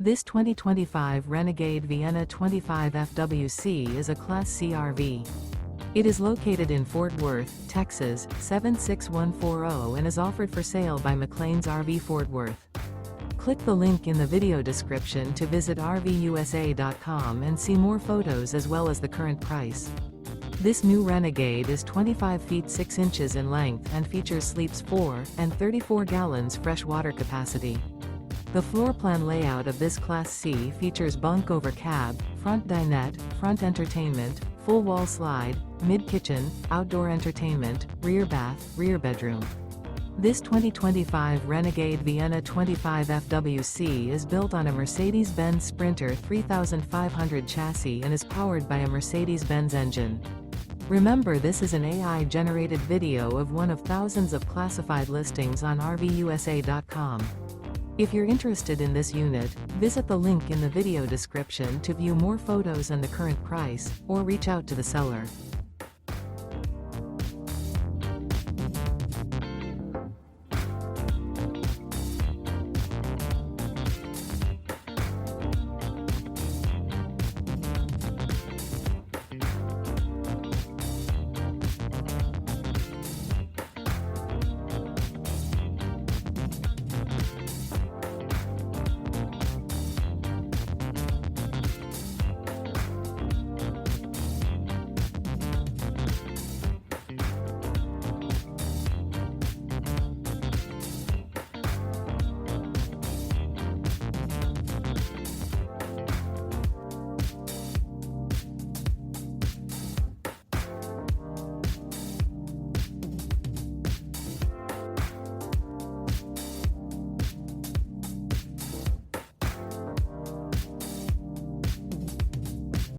This 2025 Renegade Vienna 25FWC is a Class C RV. It is located in Fort Worth, Texas, 76140 and is offered for sale by McClain's RV Fort Worth. Click the link in the video description to visit RVUSA.com and see more photos as well as the current price. This new Renegade is 25 feet 6 inches in length and features sleeps 4 and 34 gallons fresh water capacity. The floor plan layout of this Class C features bunk over cab, front dinette, front entertainment, full wall slide, mid-kitchen, outdoor entertainment, rear bath, rear bedroom. This 2025 Renegade Vienna 25FWC is built on a Mercedes Benz Sprinter 3500 chassis and is powered by a Mercedes Benz engine. Remember, this is an AI-generated video of one of thousands of classified listings on RVUSA.com. If you're interested in this unit, visit the link in the video description to view more photos and the current price, or reach out to the seller.